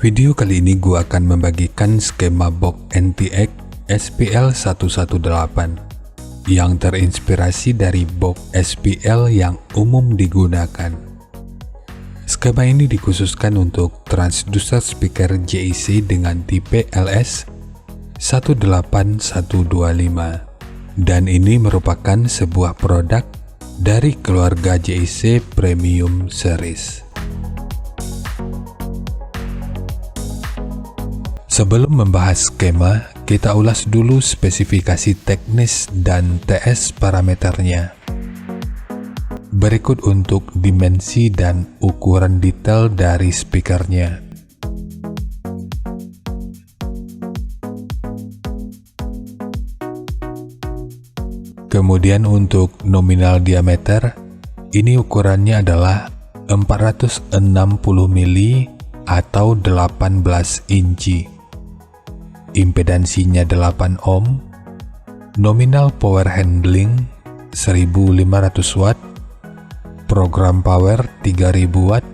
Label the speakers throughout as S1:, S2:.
S1: Video kali ini gue akan membagikan skema box NTX SPL118 yang terinspirasi dari box SPL yang umum digunakan. Skema ini dikhususkan untuk transducer speaker JIC dengan tipe LS18125 dan ini merupakan sebuah produk dari keluarga JIC Premium Series. Sebelum membahas skema, kita ulas dulu spesifikasi teknis dan TS parameternya. Berikut untuk dimensi dan ukuran detail dari speakernya. Kemudian untuk nominal diameter, ini ukurannya adalah 460 mili atau 18 inci. Impedansinya 8 ohm, nominal power handling 1500 watt, program power 3000 watt.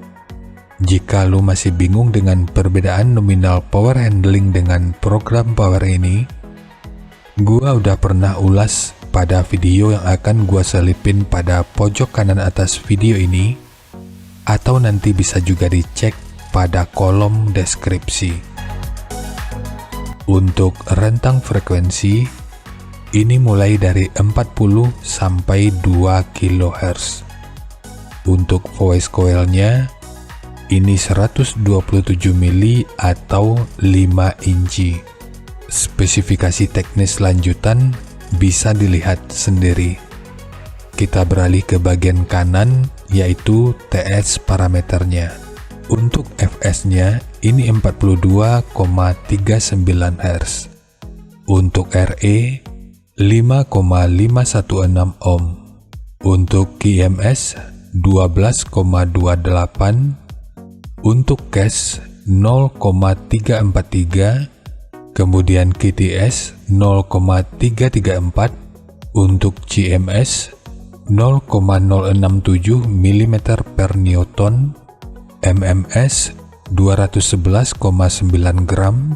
S1: Jika lu masih bingung dengan perbedaan nominal power handling dengan program power ini, gua udah pernah ulas pada video yang akan gua selipin pada pojok kanan atas video ini, atau nanti bisa juga dicek pada kolom deskripsi. Untuk rentang frekuensi, ini mulai dari 40 sampai 2 kHz. Untuk voice coil-nya, ini 127 mili atau 5 inci. Spesifikasi teknis lanjutan bisa dilihat sendiri. Kita beralih ke bagian kanan, yaitu TS parameternya. Untuk Fs-nya, ini 42,39 Hz. Untuk RE, 5,516 ohm. Untuk KMS, 12,28. Untuk CAS, 0,343. Kemudian KTS, 0,334. Untuk CMS, 0,067 mm per Newton. MMS 211,9 gram.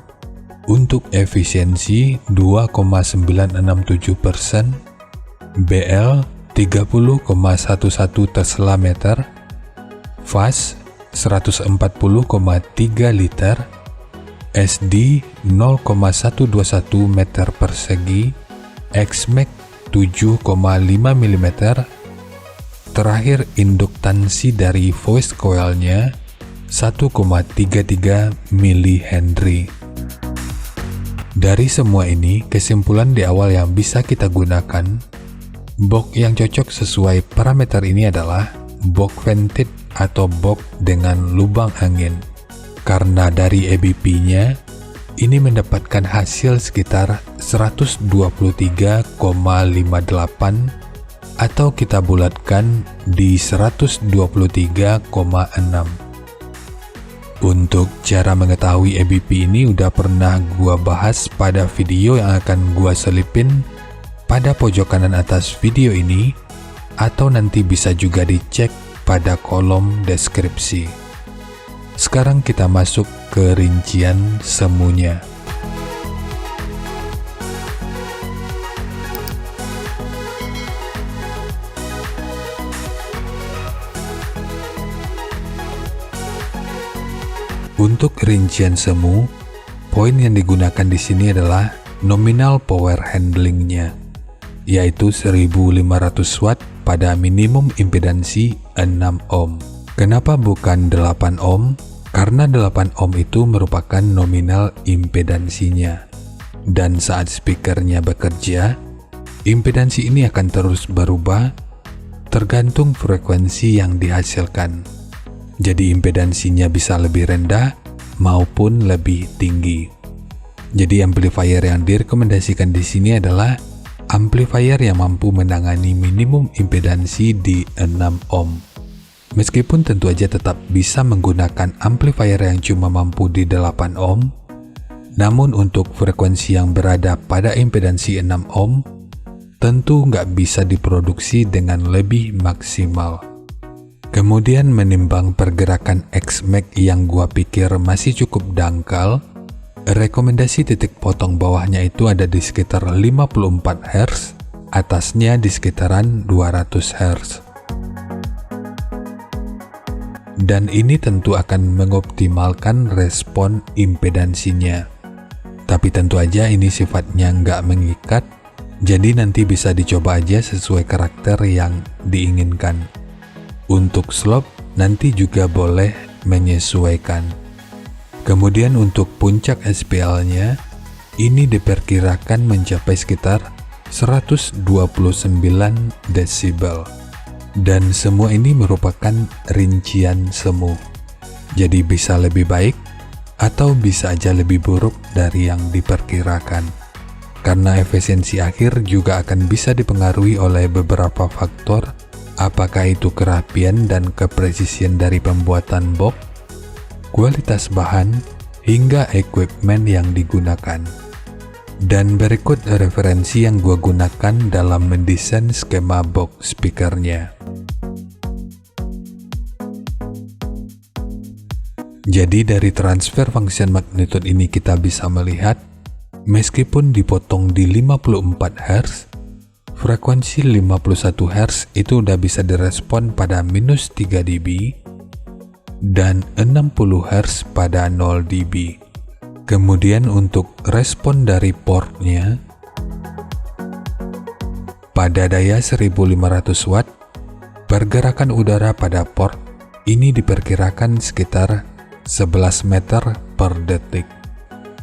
S1: Untuk efisiensi 2,967%, BL 30,11 Tesla meter, fast 140,3 liter, SD 0,121 meter persegi, XMAX 7,5 mm. Terakhir, induktansi dari voice coil-nya 1,33 mH. Dari semua ini, kesimpulan di awal yang bisa kita gunakan, box yang cocok sesuai parameter ini adalah box vented atau box dengan lubang angin. Karena dari EBP-nya, ini mendapatkan hasil sekitar 123,58 atau kita bulatkan di 123,6. Untuk cara mengetahui EBP ini udah pernah gua bahas pada video yang akan gua selipin pada pojok kanan atas video ini, atau nanti bisa juga dicek pada kolom deskripsi. Sekarang kita masuk ke rincian semuanya. Untuk rincian semu, poin yang digunakan di sini adalah nominal power handlingnya, yaitu 1500 watt pada minimum impedansi 6 ohm. Kenapa bukan 8 ohm? Karena 8 ohm itu merupakan nominal impedansinya. Dan saat speakernya bekerja, impedansi ini akan terus berubah tergantung frekuensi yang dihasilkan. Jadi impedansinya bisa lebih rendah maupun lebih tinggi. Jadi amplifier yang direkomendasikan di sini adalah amplifier yang mampu menangani minimum impedansi di 6 ohm. Meskipun tentu aja tetap bisa menggunakan amplifier yang cuma mampu di 8 ohm, namun untuk frekuensi yang berada pada impedansi 6 ohm, tentu nggak bisa diproduksi dengan lebih maksimal. Kemudian menimbang pergerakan X-Max yang gua pikir masih cukup dangkal, rekomendasi titik potong bawahnya itu ada di sekitar 54 Hz, atasnya di sekitaran 200 Hz. Dan ini tentu akan mengoptimalkan respon impedansinya. Tapi tentu aja ini sifatnya nggak mengikat, jadi nanti bisa dicoba aja sesuai karakter yang diinginkan. Untuk slope, nanti juga boleh menyesuaikan. Kemudian untuk puncak SPL-nya, ini diperkirakan mencapai sekitar 129 desibel. Dan semua ini merupakan rincian semu. Jadi bisa lebih baik atau bisa aja lebih buruk dari yang diperkirakan. Karena efisiensi akhir juga akan bisa dipengaruhi oleh beberapa faktor, apakah itu kerapian dan kepresisian dari pembuatan box, kualitas bahan, hingga equipment yang digunakan. Dan berikut referensi yang gua gunakan dalam mendesain skema box speakernya. Jadi dari transfer function magnitude ini kita bisa melihat, meskipun dipotong di 54 Hz, frekuensi 51 Hz itu udah bisa direspon pada minus 3 dB dan 60 Hz pada 0 dB. Kemudian untuk respon dari portnya, pada daya 1500 watt, pergerakan udara pada port ini diperkirakan sekitar 11 meter per detik.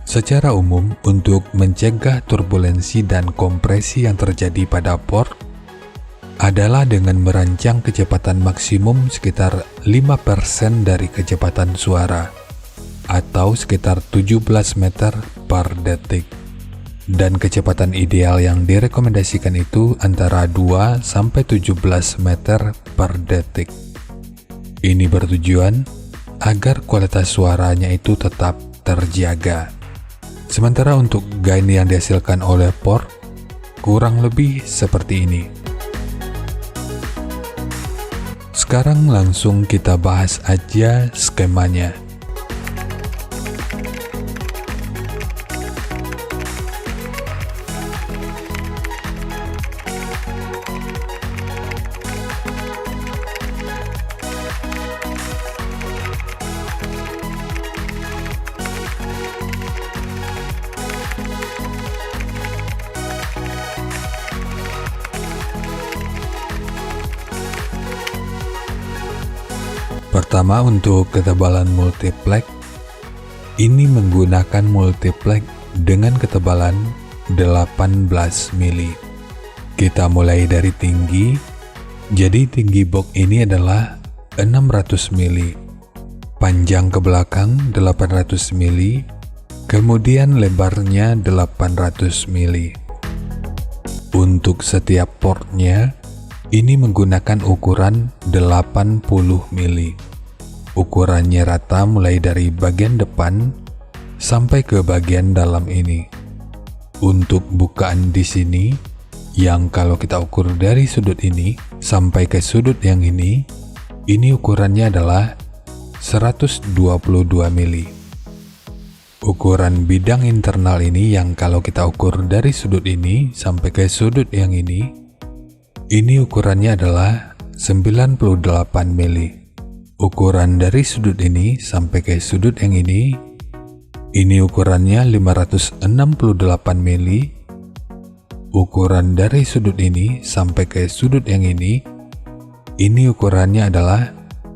S1: Secara umum, untuk mencegah turbulensi dan kompresi yang terjadi pada port adalah dengan merancang kecepatan maksimum sekitar 5% dari kecepatan suara, atau sekitar 17 meter per detik. Dan kecepatan ideal yang direkomendasikan itu antara 2 sampai 17 meter per detik. Ini bertujuan agar kualitas suaranya itu tetap terjaga. Sementara untuk gain yang dihasilkan oleh port kurang lebih seperti ini. Sekarang langsung kita bahas aja skemanya. Pertama, untuk ketebalan multiplex, ini menggunakan multiplex dengan ketebalan 18 mili. Kita mulai dari tinggi, jadi tinggi box ini adalah 600 mili, panjang ke belakang 800 mili, kemudian lebarnya 800 mili. Untuk setiap portnya, ini menggunakan ukuran 80 mili. Ukurannya rata mulai dari bagian depan sampai ke bagian dalam ini. Untuk bukaan di sini, yang kalau kita ukur dari sudut ini sampai ke sudut yang ini ukurannya adalah 122 mili. Ukuran bidang internal ini yang kalau kita ukur dari sudut ini sampai ke sudut yang ini ukurannya adalah 98 mili. Ukuran dari sudut ini sampai ke sudut yang ini ukurannya 568 mili. Ukuran dari sudut ini sampai ke sudut yang ini ukurannya adalah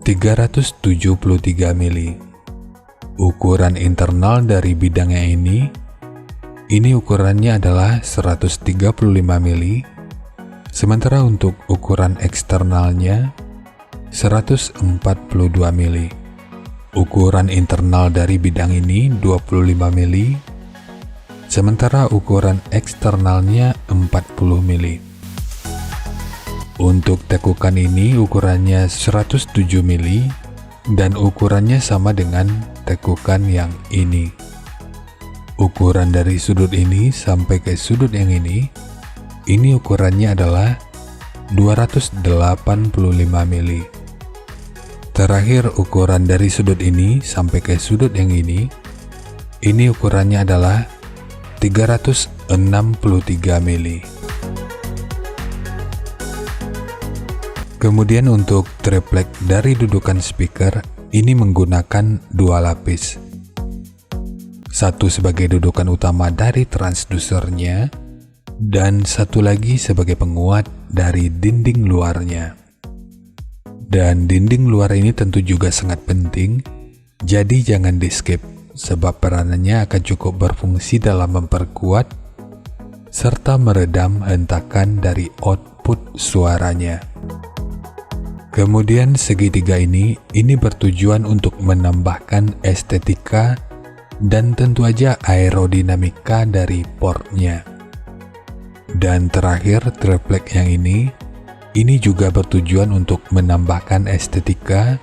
S1: 373 mili. Ukuran internal dari bidangnya ini ukurannya adalah 135 mili. Sementara untuk ukuran eksternalnya 142 mili. Ukuran internal dari bidang ini 25 mili. Sementara ukuran eksternalnya 40 mili. Untuk tekukan ini ukurannya 107 mili dan ukurannya sama dengan tekukan yang ini. Ukuran dari sudut ini sampai ke sudut yang ini ukurannya adalah 285 mili. Terakhir, ukuran dari sudut ini sampai ke sudut yang ini ukurannya adalah 363 mili. Kemudian untuk triplek dari dudukan speaker ini menggunakan 2 lapis. Satu sebagai dudukan utama dari transdusernya dan satu lagi sebagai penguat dari dinding luarnya. Dan dinding luar ini tentu juga sangat penting, jadi jangan di skip sebab peranannya akan cukup berfungsi dalam memperkuat serta meredam hentakan dari output suaranya. Kemudian segitiga ini bertujuan untuk menambahkan estetika dan tentu aja aerodinamika dari portnya. Dan terakhir, triplek yang ini juga bertujuan untuk menambahkan estetika.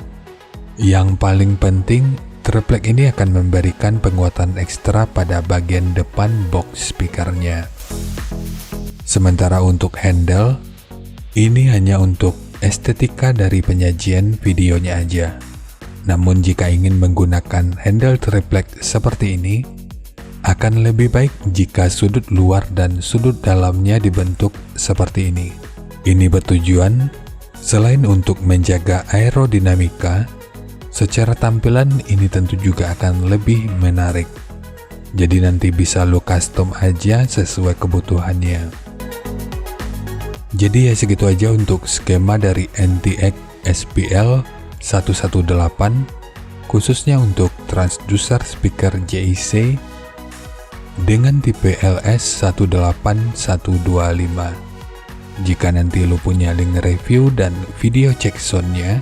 S1: Yang paling penting, triplek ini akan memberikan penguatan ekstra pada bagian depan box speakernya. Sementara untuk handle, ini hanya untuk estetika dari penyajian videonya aja. Namun jika ingin menggunakan handle triplek seperti ini, akan lebih baik jika sudut luar dan sudut dalamnya dibentuk seperti ini. Ini bertujuan selain untuk menjaga aerodinamika, secara tampilan ini tentu juga akan lebih menarik. Jadi nanti bisa lo custom aja sesuai kebutuhannya. Jadi ya segitu aja untuk skema dari NTX SPL 118 khususnya untuk transducer speaker JIC dengan tipe LS18125. Jika nanti lo punya link review dan video cek soundnya,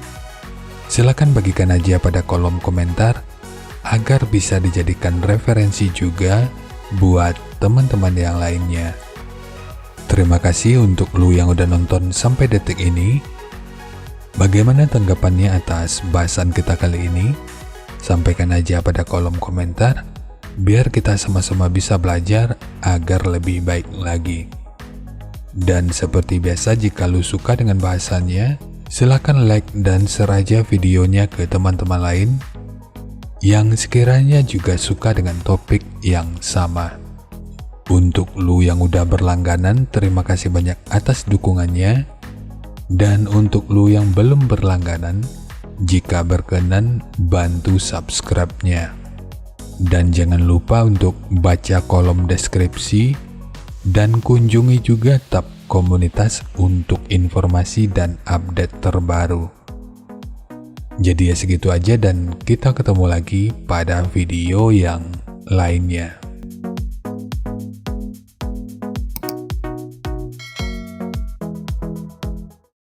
S1: silakan bagikan aja pada kolom komentar agar bisa dijadikan referensi juga buat teman-teman yang lainnya. Terima kasih untuk lo yang udah nonton sampai detik ini. Bagaimana tanggapannya atas bahasan kita kali ini? Sampaikan aja pada kolom komentar biar kita sama-sama bisa belajar agar lebih baik lagi. Dan seperti biasa, jika lu suka dengan bahasannya, silakan like dan share aja videonya ke teman-teman lain yang sekiranya juga suka dengan topik yang sama. Untuk lu yang udah berlangganan, terima kasih banyak atas dukungannya. Dan untuk lu yang belum berlangganan, jika berkenan bantu subscribe-nya. Dan jangan lupa untuk baca kolom deskripsi dan kunjungi juga tab komunitas untuk informasi dan update terbaru. Jadi ya segitu aja dan kita ketemu lagi pada video yang lainnya.